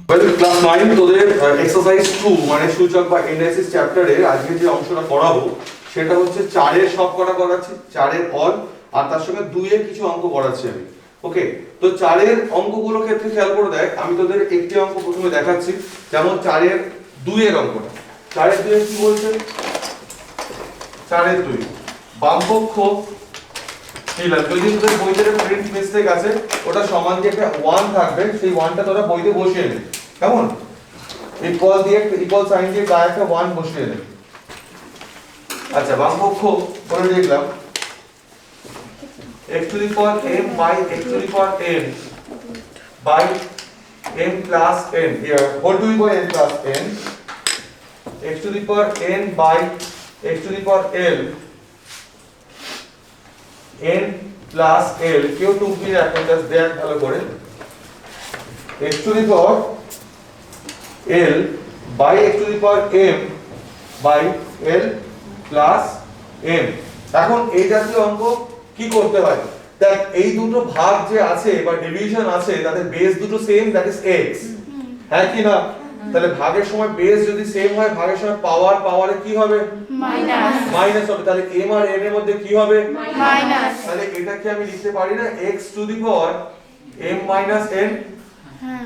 Class 9 তোদের exercise 2 মানে সূচক বা ইন্ডাইসিস চ্যাপ্টারে আজকে যে অংশটা করাবো সেটা হচ্ছে 4 এর সব কটা করাচ্ছি, 4 এর অল, আর তার সঙ্গে 2 এর কিছু অঙ্ক করাচ্ছি আমি। ওকে, তো 4 এর অঙ্কগুলোর ক্ষেত্রে খেয়াল করে দেখ, আমি তোদের একটি অঙ্ক প্রথমে দেখাচ্ছি, যেমন 4 এর 2 এর অঙ্কটা। 4 এর 2 এর কি বলছে? 4 এর 2 বামপক্ষ নিলাম, যদি তোদের বইতে প্রিন্ট মিস্টেক আছে ওটা সমান দিয়ে একটা 1 থাকবে, সেই 1টা তোরা বইতে বসিয়ে নে। কেমন? ইকুয়াল দিয়ে ইকুয়াল সাইন দিয়ে গায়ে একটা 1 বসিয়ে নে। আচ্ছা, বামপক্ষ করে লিখলাম x to the power m by x to the power n by m plus n, here whole to the power n plus n, x to the power n by x to the power l n plus l, কেউ টুকি রাখেন, just দেখ ভালো করে, x to the power l by x to the power m by l plus m। এখন এই জাতীয় অঙ্ক কি করতে হয়? দেখ, এই দুটো ভাগ যে আছে বা ডিভিশন আছে তাদের বেস দুটো সেম, দ্যাট ইজ x, হ্যাঁ কি না? তাহলে ভাগের সময় বেস যদি সেম হয়, ভাগের সময় পাওয়ারে কি হবে? মাইনাস হবে। তাহলে m আর n এর মধ্যে কি হবে? মাইনাস। তাহলে এটা কি আমি লিখতে পারি না x to the power m minus n? হ্যাঁ,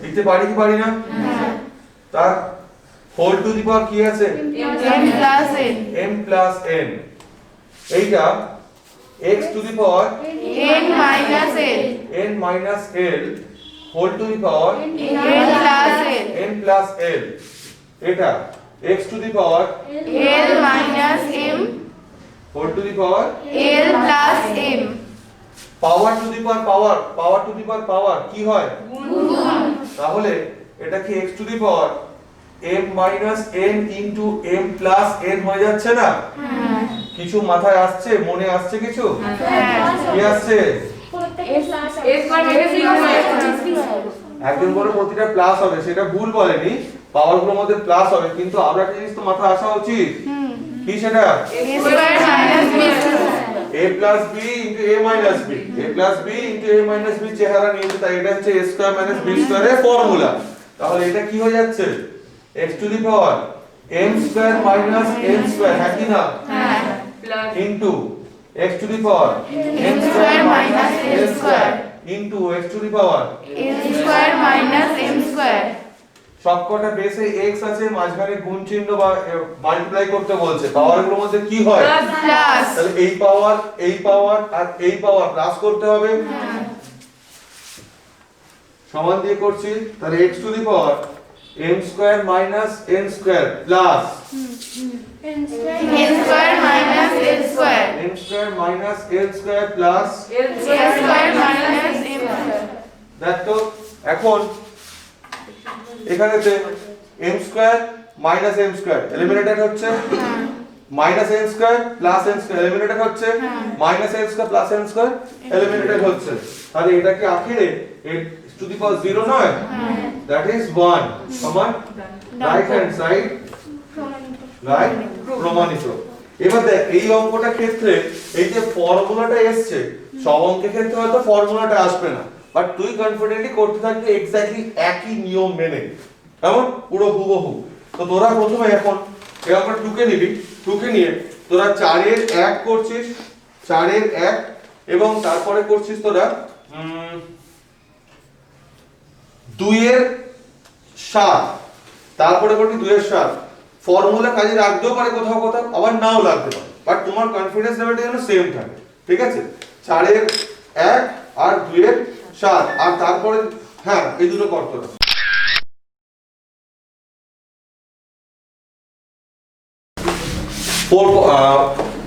লিখতে পারি কি পারি না? হ্যাঁ। তার হোল টু দি পাওয়ার কি আছে? m plus n, m plus n। এইটা x to the power n minus l, n minus l whole to the power n plus l, n plus l। এটা x to the power l minus m whole to the power l plus m। power to the power power to the power কি হয়? গুণ। তাহলে এটা কি x to the power m minus n into m plus n হয়ে যাচ্ছে না? হ্যাঁ। কিছু মাথায় আসছে, মনে আসছে কিছু? হ্যাঁ। কি আসছে? একজন বলে প্রতিটা প্লাস হবে, সেটা ভুল বলেনি, পাওয়ার গুলোর মধ্যে প্লাস হবে, কিন্তু আমরা একটা জিনিস তো মাথায় আসা উচিত, কি সেটা? a plus b into a minus b, a plus b into a minus b চেহারা নিয়েছে, তাই এটা হচ্ছে a square minus b square এর ফর্মুলা। তাহলে এটা কি হয়ে যাচ্ছে? x to the power m square minus n square, হ্যাঁ কি না? হ্যাঁ, into x to the power n square minus n square into x to the power n square minus m square। সবকটা বেসে x আছে, মাঝখানে গুণ চিহ্ন বা মাল্টিপ্লাই করতে বলছে, পাওয়ারগুলোর মধ্যে কি হয়? প্লাস। তাহলে এই পাওয়ার আর এই পাওয়ার প্লাস করতে হবে, সমান দিয়ে করছি। তাহলে x to the power m square minus n square plus n square minus n square, n square minus n square plus n square minus m square। দেখো এখন এখানেতে m square minus m square eliminated হচ্ছে, minus n square plus n square eliminated হচ্ছে, minus n square plus n square eliminated হচ্ছে। তাহলে এটা কি আখেরে to the power 0 নয়? that is 1 সমান রাইট হ্যান্ড সাইড রাইট প্রমাণিত। এবার দেখ, এই অঙ্কটার ক্ষেত্রে এই যে ফর্মুলাটা এসছে, সব অঙ্কের ক্ষেত্রে হয়তো ফর্মুলাটা আসবে না, বাট তুই কনফিডেন্টলি করতে থাকবি এক্স্যাক্টলি একই নিয়ম মেনে, কেমন? পুরো হুবহু। তো তোরা প্রথমে এখন এই অঙ্কটা টুকে নিবি, টুকে নিয়ে তোরা 4 এর 1 করছিস, 4 এর 1, এবং তারপরে করছিস তোরা 2 এর 7, তারপরে করবি 2 এর 7। ফর্মুলা কাজে রাখতেও পারে কোথাও কোথাও, আবার নাও লাগতে পারে, বাট তোমার কনফিডেন্স লেভেলটা যেন সেম থাকে, ঠিক আছে? 4 এর 1 আর 2 এর 7, আর তারপরে হ্যাঁ এই দুটো করতে হবে।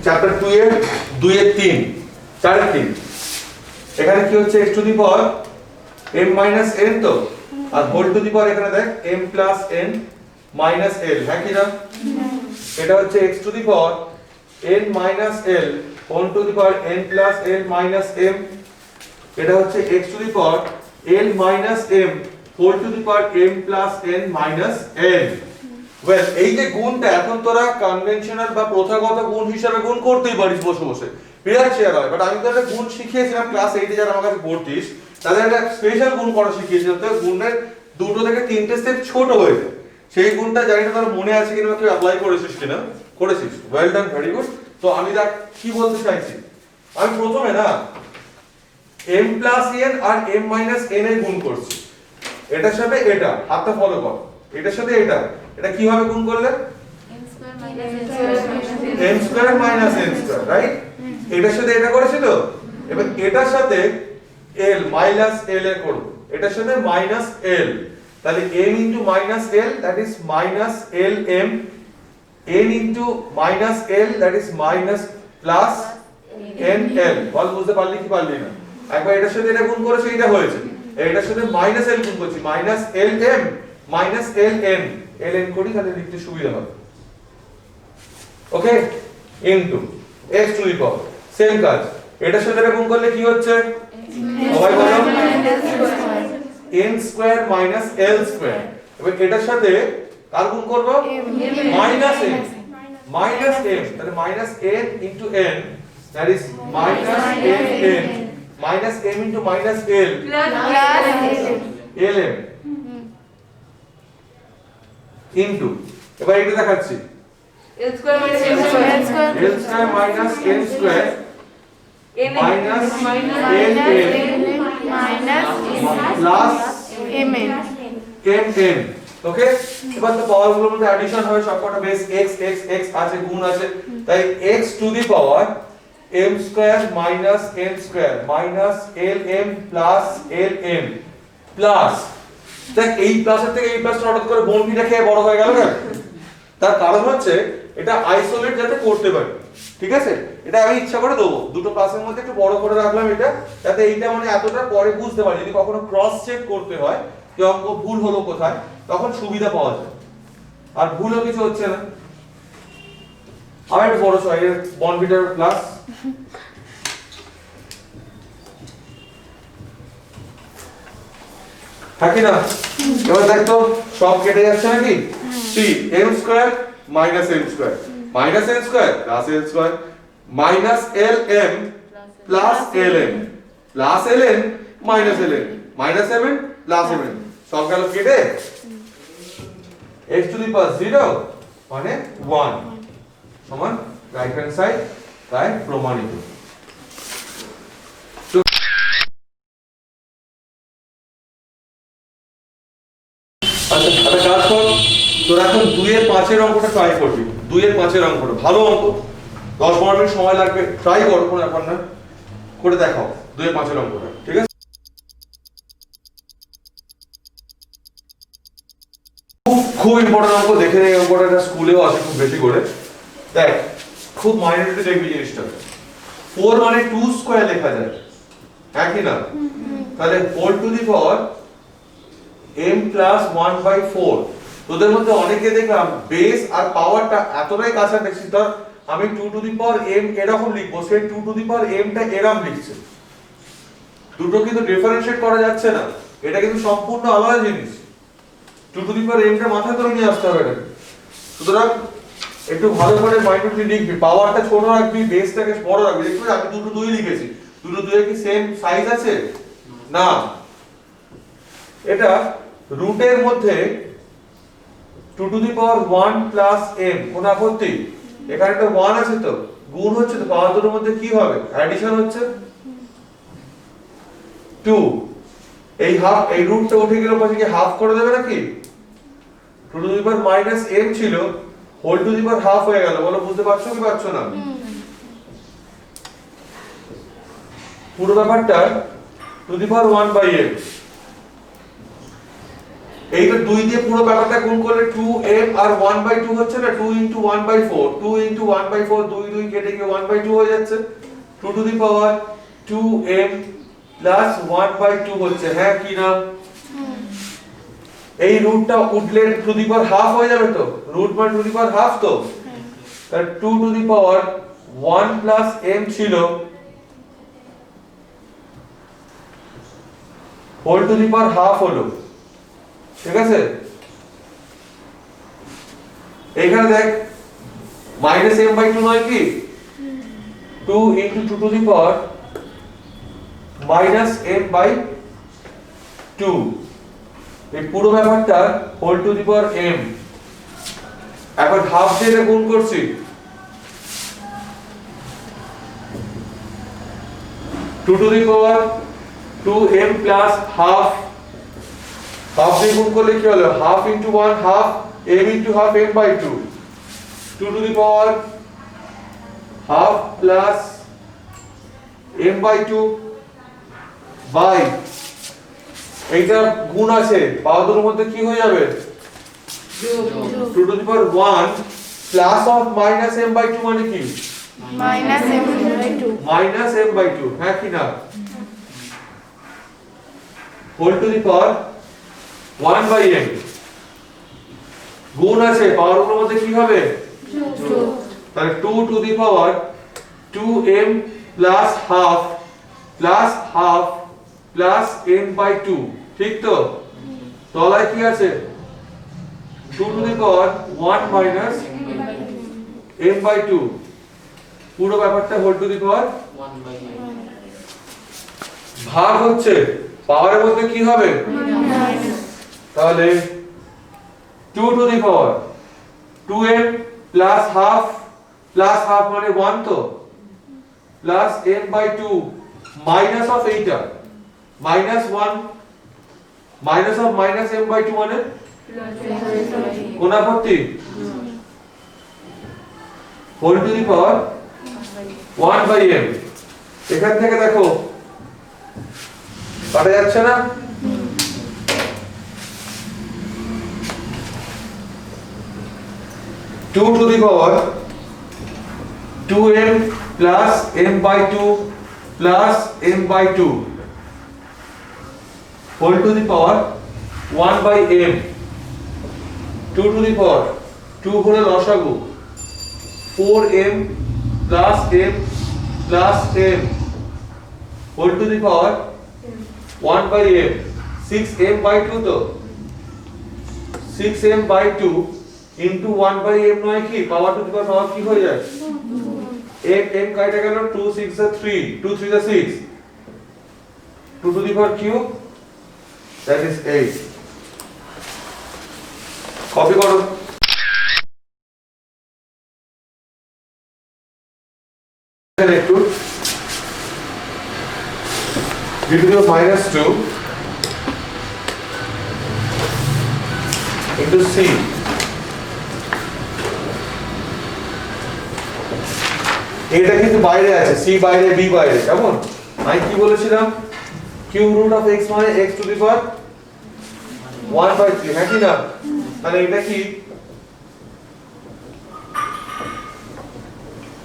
চ্যাপ্টার 2 এর 2 এর 3, 4 এর 3, এখানে কি হচ্ছে? x to the power m minus n, তো আর হোল টু দি পাওয়ার এখানে দেখ m plus n minus l, হ্যাঁ কি না? এটা হচ্ছে x to the power n minus l whole to the power n plus n minus m। এটা হচ্ছে x to the power l minus m whole to the power m plus n minus n। Well, এই যে গুণটা এখন তোরা conventional বা প্রথাগত গুণ হিসাবে গুণ করতেই পারিস বসে বসে, বিরাট শেয়ার হয়, বাট আমি তো একটা গুণ শিখিয়েছিলাম ক্লাস 8 এ, যারা আমার কাছে পড়তিস তাদের একটা স্পেশাল গুণ করা শিখিয়েছিলাম, তো গুণের দুটো থেকে তিনটে স্টেপ ছোট হয়ে যায়। সেই গুণটা জানি না তোর মনে আছে কিনা, কেউ অ্যাপ্লাই করেছিস কিনা, করেছিস, ওয়েল ডান, ভেরি গুড। তো আমি দেখ কি বলতে চাইছি, আমি প্রথমে না m প্লাস n আর m মাইনাস n এর গুণ করছি, এটার সাথে এটা, হাতটা ফলো কর, এটার সাথে এটা, এটা কিভাবে গুণ করলে m square minus n square, right? এটার সাথে এটা করেছি তো, এবার এটার সাথে l মাইনাস l এর করব, এটার সাথে মাইনাস l, তাহলে m into minus l that is minus lm, n into minus l that is minus plus nl। বল বুঝতে পারলি কি পারলি না? একবার এটার সাথে এটা গুণ করেছে, এটা হয়েছে, এটার সাথে মাইনাস l গুণ করছি, minus lm minus ln, ln করি তাহলে লিখতে সুবিধা হবে, okay, into x to the power, same কাজ, এটার সাথে এটা গুণ করলে কি হচ্ছে সবাই বলো n square minus l square. এবার এটার সাথে কার গুণ করব মাইনাস m, মাইনাস m, তাহলে minus n into n that is minus n, minus m into minus l plus lm into, এবার এটা দেখাচ্ছি l square minus m square, l square minus n square minus ln minus plus mn। mn, ওকে। এবার তো পাওয়ার গুলোর মধ্যে addition হবে, সবকটা base x x x আছে, গুণ আছে, তাই x to the power m square minus n square minus lm plus ln plus, দেখ এই প্লাসের থেকে এই প্লাসটা হঠাৎ করে বনভিটা খেয়ে বড় হয়ে গেল কেন? তার কারণ হচ্ছে এটা আইসোলেট যাতে করতে পারি, ঠিক আছে? এটা আমি ইচ্ছা করে দেবো, দুটো ক্লাসের মধ্যে একটু বড় করে রাখলাম এটা, যাতে এইটা মানে এতটা পরে বুঝতে পারি, যদি কখনো ক্রস চেক করতে হয় যে অঙ্ক ভুল হলো কোথায়, তখন সুবিধা পাওয়া যায়, আর ভুলও কিছু হচ্ছে না। আবার একটু বড় সাইজের বনভিটার প্লাস, থাকি না? এবার দেখ তো সব কেটে যাচ্ছে নাকি? see m square minus m square minus n square plus l square minus lm plus ln plus ln minus ln minus mn plus mn, সব গেল কেটে, x টু দি পাওয়ার 0 মানে 1 সমান রাইট হ্যান্ড সাইড, তাই প্রমাণিত। আচ্ছা একটা কাজ কর, তোর এখন 2 এর 5 এর অঙ্কটা ট্রাই করবি, 2 এর 5 এর অঙ্কটা ভালো অঙ্ক, 10-12 মিনিট সময় লাগবে, ট্রাই কর, কোনো ব্যাপার না, করে দেখাও 2 এর 5 এর অঙ্কটা, ঠিক আছে? খুব ইম্পর্টেন্ট অঙ্ক, দেখে নেই অঙ্কটা, স্কুলেও আসে খুব বেশি করে, দেখ খুব মাইন্ডে দেখবি জিনিসটা, 4 মানে 2 স্কয়ার লেখা যায়, একই না? তাহলে 4 two the power m plus 1/4, তোদের মধ্যে অনেকে দেখলাম বেস আর পাওয়ারটা এতটাই কাছাকাছি, ধর আমি 2 টু দি পাওয়ার m এরকম লিখবো, সে 2 টু দি পাওয়ার m টা এরকম লিখছে, দুটো কিন্তু ডিফারেন্সিয়েট করা যাচ্ছে না, এটা কিন্তু সম্পূর্ণ আলাদা জিনিস, 2 টু দি পাওয়ার m টা মাথায় করে নিয়ে আসতে হবে এটাকে। সুতরাং একটু ভালো করে মাইন্ডলি লিখবি, পাওয়ারটা ছোট রাখবি, বেসটাকে বড় রাখবি, দেখবি আমি 2 টু 2 লিখেছি, 2 টু 2 এর কি সেম সাইজ আছে? না, এটা রুটের মধ্যে 2 to the power 1 plus m, কোন আপত্তি? এখানে একটা 1 আছে তো, গুণ হচ্ছে তো, পাওয়ার দুটোর মধ্যে কি হবে? অ্যাডিশন হচ্ছে 2, এই হাফ, এই রুটটা উঠে গেল, পাশে কি হাফ করে দেবে নাকি? 2 to the power minus m ছিল, whole to the power half হয়ে গেল, বলো বুঝতে পারছো কি পারছো না? পুরো ব্যাপারটা 2 দি পাওয়ার 1 বাই m, এইটা 2 দিয়ে পুরো ব্যাপারটা গুণ করলে 2m আর 1/2 হচ্ছে না, 2 ইনটু 1/4, 2 ইনটু 1/4, 2 2 কেটে গিয়ে 1/2 হয়ে যাচ্ছে, 2 to the power 2m plus 1/2 হচ্ছে, হ্যাঁ কি না? এই রুটটা উঠলে টু দি পাওয়ার হাফ হয়ে যাবে তো, রুট মানে টু দি পাওয়ার হাফ তো, তাহলে 2 to the power 1 plus m ছিল, whole to the power half হলো, ঠিক আছে? এইখানে দেখ মাইনাস m/2 নয় কি, 2 into 2 to the power minus m/2 এই পুরো ব্যাপারটা whole to the power m, এখন হাফ দিয়ে এটা গুণ করছি, 2 to the power 2m plus half, half দিয়ে গুণ করলে কি হলো, half into 1 half, m into half m by 2, 2 to the power half plus m by 2 by, এইটা গুণ আছে, পাওয়ার দুটোর মধ্যে কি হয়ে যাবে, 2 to the power 1 plus of minus m by 2 মানে কি, minus m by 2. Minus m by 2, হ্যাঁ কি না, whole to the power 1 by m, গুণ আছে, পাওয়ার গুলোর মধ্যে কি হবে, 2. তাহলে 2 to the power 2m plus half plus m by 2, ঠিক তো, তলায় কি আছে, 2 to the power 1 minus m by 2, পুরো ব্যাপারটা whole to the power 1 by m. ভাগ হচ্ছে, পাওয়ারের মধ্যে কি হবে, তাহলে 2 to the power 2m plus half মানে 1 তো, plus m by 2 minus of এইটা minus 1 minus of minus m by 2 মানে কোনাপত্তি, whole to the power 1 by m, এখান থেকে দেখো কাটা যাচ্ছে না, to to the power 2m plus m by 2 plus m by 2 whole to the power 1 by m, 2 to the power 2 হলো লসাগু, 4m plus m plus m whole to the power 1 by m, 6m by 2 তো, 6m by 2 into 1 by m নয় কি, পাওয়ার two the পাওয়ার কি হয়ে যায়, m কাটা গেল, 2 6 are 3, 2 3 are 6, 2 to the power cube, that is 8, copy করো, একটু d to the power minus 2 into c, এটা কিন্তু বাইরে আছে, c বাইরে b বাইরে, কেমন, আমি কি বলেছিলাম, কিউব রুট অফ x মানে x to the power 1 by 3, হ্যাঁ কি না, তাহলে এটা কি,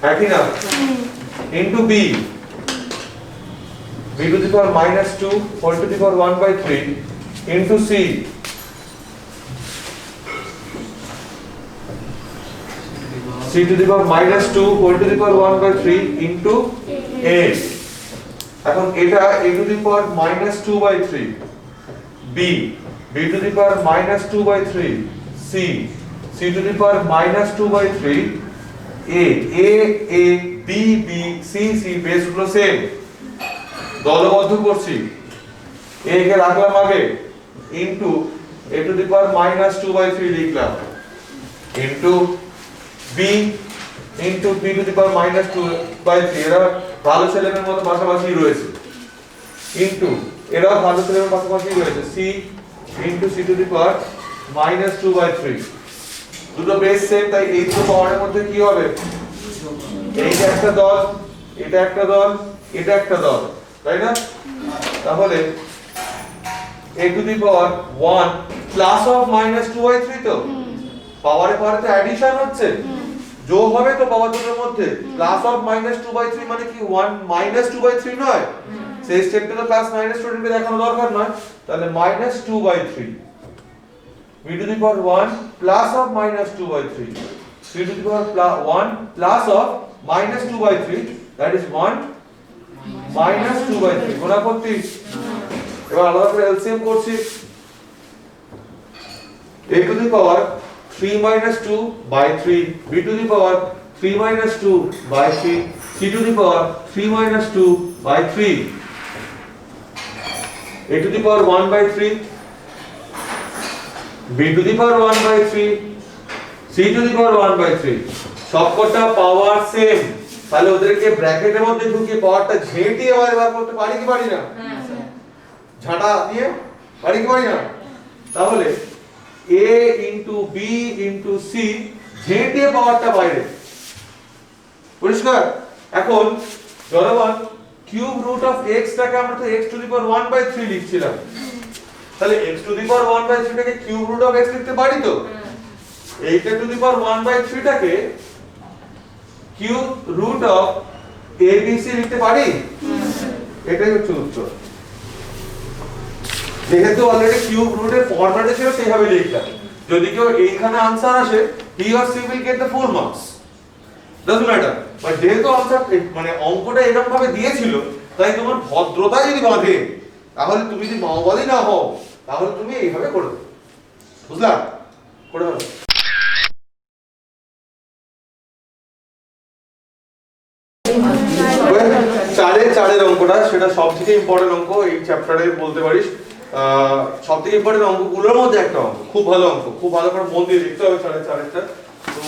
হ্যাঁ কি না, into b to the power minus 2 whole to the power 1 by 3 into c c to the power minus 2 whole to the power 1 by 3 into 8, এখন এটা a to the power minus 2 by 3, b to the power minus 2 by 3, c to the power minus 2 by 3, a b c base গুলো same, দলবদ্ধ করছি, a কে রাখলাম আগে, into a to the power minus 2 by 3 লিখলাম, into b into b to the power minus 2 by 3, এরা ভালো ছেলেমেয়ের মতো পাশাপাশি রয়েছে, into এরাও ভালো ছেলেমেয়ের পাশাপাশি রয়েছে, c into c to the power minus 2 by 3, দুটো বেস সেম, তাই এই দুটো পাওয়ারের মধ্যে কি হবে, এইটা একটা দল, এটা একটা দল, এটা একটা দল, তাই না, তাহলে a to the power 1 plus of minus 2 by 3 তো, পাওয়ারে পাওয়ারে তো অ্যাডিশন হচ্ছে, যোগ হবে তো পাওয়ার দুটোর মধ্যে, প্লাস অফ মাইনাস 2 বাই 3 মানে কি 1 মাইনাস 2 বাই 3 নয়, সেই স্টেপটা তো প্লাস মাইনাস স্টুডেন্টকে দেখানো দরকার নয়, তাহলে minus 2 by 3 b to the power 1 plus of minus 2 by 3, c to the power 1 plus of minus 2 by 3, that is 1 minus 2 by 3, গুণা করতে, এবার আলাদা করে এলসিএম করছি, a to the power 3 minus 2 by 3, b to the power 3 minus 2 by 3, c to the power 3 minus 2 by 3, a to the power 1 by 3, b to the power 1 by 3, c to the power 1 by 3 সবকটা পাওয়ার same, তাহলে ওদেরকে ব্র্যাকেটের মধ্যে ঢুকিয়ে পাওয়ারটা ঝেঁটিয়ে বার করতে পারি কি পারি না? ঝাঁটা দিয়ে পারি কি পারি না? তাহলে a into b into c ঝেঁটিয়ে পাওয়ারটা বাইরে, পরিষ্কার? এখন জনগণ কিউব রুট অফ x টাকে আমরা তো x to the power 1 by 3 লিখছিলাম, তাহলে x to the power 1 by 3 টাকে কিউব রুট অফ x লিখতে পারি তো? এইটা টু দি পাওয়ার 1 বাই 3 টাকে কিউব রুট অফ abc লিখতে পারি? এটাই হচ্ছে উত্তর। যেহেতু অলরেডি কিউব রুটের ফরম্যাটে ছিল সেইভাবে লিখলাম। যদি কেউ এইখানে आंसर আসে he or she will get the full marks, doesn't matter, but যেহেতু आंसर মানে অঙ্কটা এরকম ভাবে দিয়েছিল, তাই তোমার ভদ্রতা যদি বাঁধে, তাহলে তুমি যদি মাওবাদী না হও, তাহলে তুমি এইভাবে করে দাও, বুঝলা? করে দাও। চারের অঙ্কটা সেটা সবথেকে ইম্পর্টেন্ট অঙ্ক এই চ্যাপ্টারে বলতে পারিস। সবথেকে ইম্পর্টেন্ট অঙ্কগুলোর মধ্যে একটা অঙ্ক, খুব ভালো অঙ্ক, খুব ভালো করে মন দিয়ে দেখতে হবে চারেরটা। তো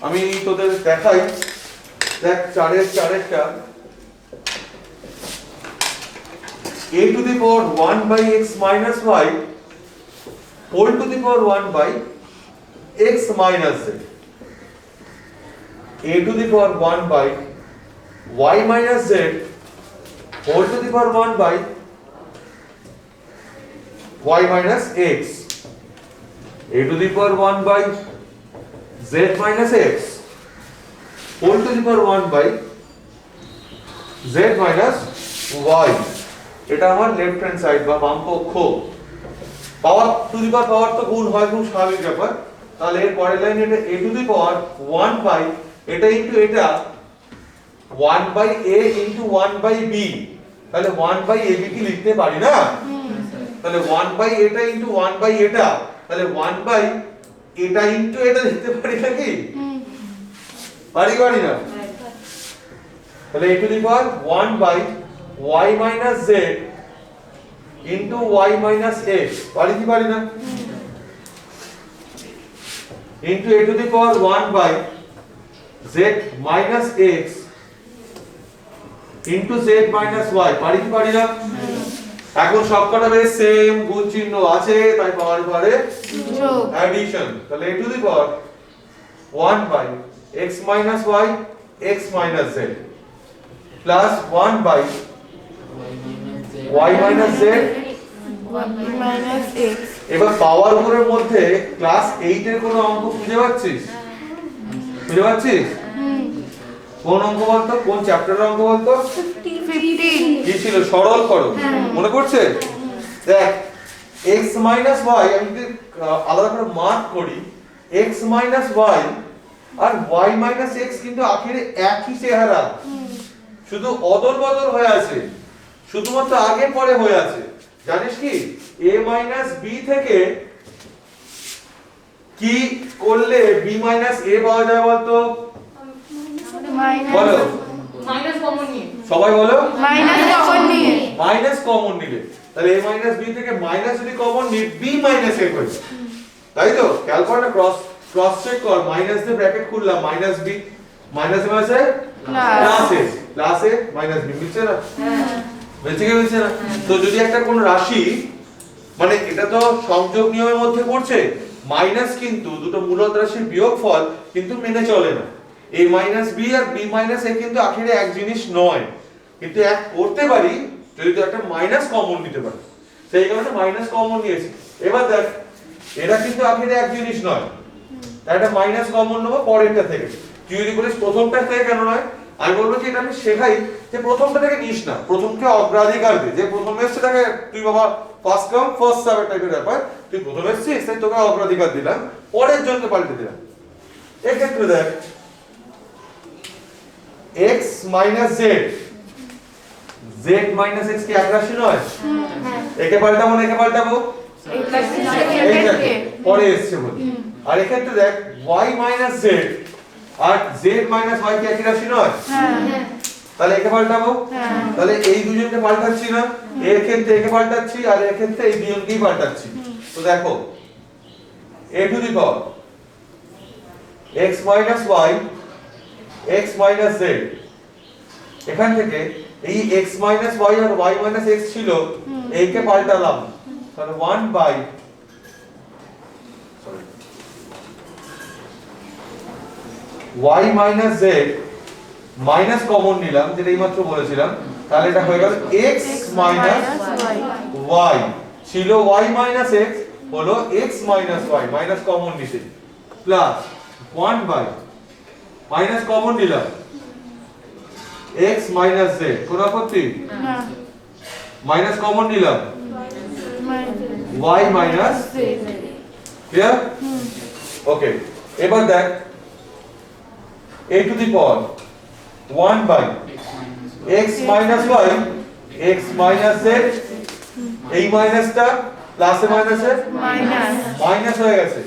আমি তোদের দেখাই, দেখ চারেরটা a to the power 1 by x minus y whole to the power 1 by x minus z, a to the power 1 by y minus z whole to the power 1 by y minus x, a to the power 1 by z minus x whole to the power 1 by z minus y, এটা আমার left hand side বা বাম পক্ষ। পাওয়ার two the পাওয়ার পাওয়ার তো গুণ হয়, খুব স্বাভাবিক ব্যাপার। তাহলে এর পরের লাইন এটা a to the power 1 by এটা ইনটু এটা 1 by a into 1 by b, তাহলে 1 বাই ab কি লিখতে পারি না? তাহলে 1 বাই এটা ইনটু 1 বাই এটা, তাহলে 1 বাই এটা ইনটু এটা লিখতে পারি নাকি? পারি না? তাহলে a to the power 1 by y minus z into y minus x, পারি কি পারি না? into a to the power 1 by z minus x into z minus y, পারি কি পারি না? এখন সবকটা বেশ সেম, গুণ চিহ্ন আছে, তাই পাওয়ার পরে যোগ, অ্যাডিশন। তাহলে a to the power 1 by x minus y x minus z plus 1 by y minus z minus x, এবার পাওয়ার উপরের মধ্যে ক্লাস 8 এর কোন অঙ্ক খুঁজে পাচ্ছিস? কোন অঙ্ক বলতো? কোন চ্যাপ্টারের অঙ্ক বলতো? 15, কি ছিল? সরল করো, মনে পড়ছে? দেখ x minus y আমি যদি আলাদা করে মার্ক করি, x minus y আর y minus x কিন্তু আখেরে একই চেহারা, শুধু অদল বদল হয়ে আছে, শুধুমাত্র আগে পরে হয়ে আছে। জানিস কি a minus b থেকে কি করলে b minus a পাওয়া যায় বলতো? বলো, মাইনাস কমন নিয়ে, সবাই বলো, মাইনাস কমন নিয়ে, মাইনাস কমন নিলে। তাহলে a minus b থেকে মাইনাস যদি কমন নিই b minus a হয়ে যায়, তাই তো? খেয়াল কর না, ক্রস চেক কর, মাইনাস দিয়ে ব্র্যাকেট খুললাম, মাইনাস b মাইনাস মাইনাসে প্লাস a মাইনাস b, বুঝছে না? বুঝছে কি বুঝছে না? তো যদি একটা কোন রাশি, মানে এটা তো সংযোগ নিয়মের মধ্যে পড়ছে, মাইনাস কিন্তু দুটো মূলদ রাশির বিয়োগফল কিন্তু মেনে চলে না। a মাইনাস b আর b মাইনাস a কিন্তু আখেরে এক জিনিস নয়, কিন্তু এক করতে পারি যদি তো একটা মাইনাস কমন নিতে পারি, সেই কারণে মাইনাস কমন নিয়েছি। এবার দেখ এটা কিন্তু আখেরে এক জিনিস নয়, তাই একটা মাইনাস কমন নেবো পরেরটা থেকে। তুই যদি বলিস প্রথমটা থেকে কেন নয়, আমি বলবো যে এটা আমি শেখাই যে প্রথমটা থেকে নিস না, প্রথমকে অগ্রাধিকার দে। যে প্রথম এসছে তাকে তুই বাবা ফার্স্ট কাম ফার্স্ট সার্ভ টাইপের ব্যাপার, তুই প্রথম এসছিস তাই তোকে অগ্রাধিকার দিলাম, পরের জনকে পাল্টে দিলাম। এই ক্ষেত্রে দেখ x minus z, z minus x কি এক রাশি নয়? একে পাল্টাবো না একে পাল্টাবো, এইটাকে পরে এসছে বল। আর এক্ষেত্রে দেখ y minus z আর z minus y কি একই রাশি নয়? তাহলে একে পাল্টাবো, তাহলে এই দুজনকে পাল্টাচ্ছি না, এর ক্ষেত্রে একে পাল্টাচ্ছি আর এর ক্ষেত্রে এই দুজনকেই পাল্টাচ্ছি। তো দেখো a to the power x minus y x minus z এখান থেকে এই x minus y আর y minus x ছিল এই কে পাল্টালাম তাহলে 1 by y minus z minus common নিলাম যেটা এইমাত্র বলেছিলাম তাহলে এটা হয়ে গেল x minus y ছিল y minus x হলো x minus y minus common নিতে প্লাস 1 by মাইনাস কমন নিলাম x minus z কোন আপত্তি না মাইনাস কমন নিলাম y minus ক্লিয়ার ওকে এবার দেখ a to the power 1 by x minus y x minus z এই মাইনাসটা প্লাসে মাইনাসে মাইনাস মাইনাস হয়ে গেছে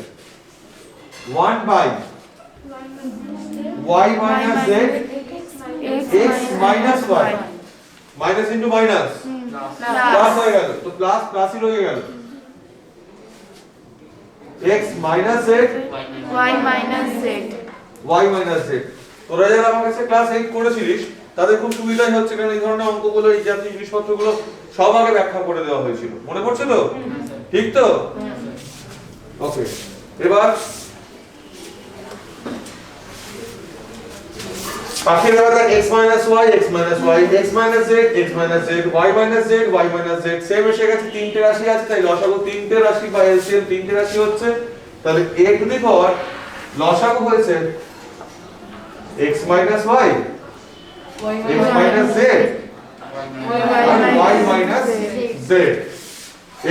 1 by y minus z x minus y minus into minus plus হয়ে গেল তো প্লাস প্লাসই রয়ে গেল x minus z y minus z y minus z তোরা যারা আমার কাছে ক্লাস 8 করেছিলিস তাদের খুব সুবিধাই হচ্ছে কারণ এই ধরনের অঙ্কগুলো এই জাতীয় জিনিসপত্রগুলো সব আগে ব্যাখ্যা করে দেওয়া হয়েছিল মনে পড়ছে তো ঠিক তো ওকে এবার বাকি রইলো x minus y x minus y x minus z x minus z y minus z y minus z same এসে গেছে তিনটে রাশি আছে তাই লসাগু তিনটে রাশি বা এলসিএম তিনটে রাশি হচ্ছে তাহলে a টু দি পাওয়ার লসাগু হয়েছে x minus y x minus z and y minus z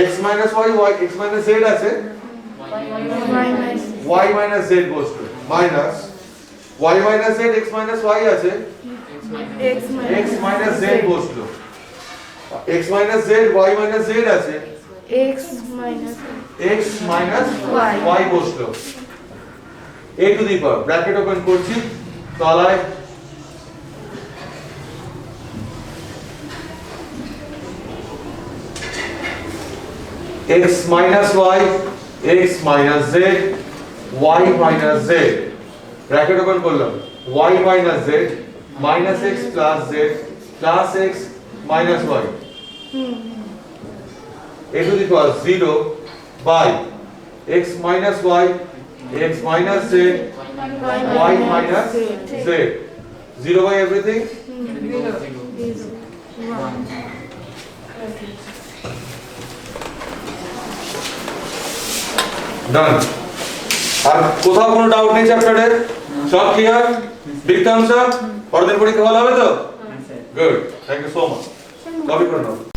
x minus y x minus z আছে y minus z goes to minus y minus z x minus y আছে x minus z goes to x minus z y minus z আছে x minus x minus y goes to a to the power bracket open করছি তলায় x minus y x minus z y minus z bracket open করলাম y minus z minus x plus z plus x minus y a to the power 0 by x minus y x minus z y minus z 0 by everything done আর কোথাও কোনো doubt নেই চ্যাপ্টারে সব clear big Thums up পরের দিন পরীক্ষা ভালো হবে তো good thank you so much copy করে নাও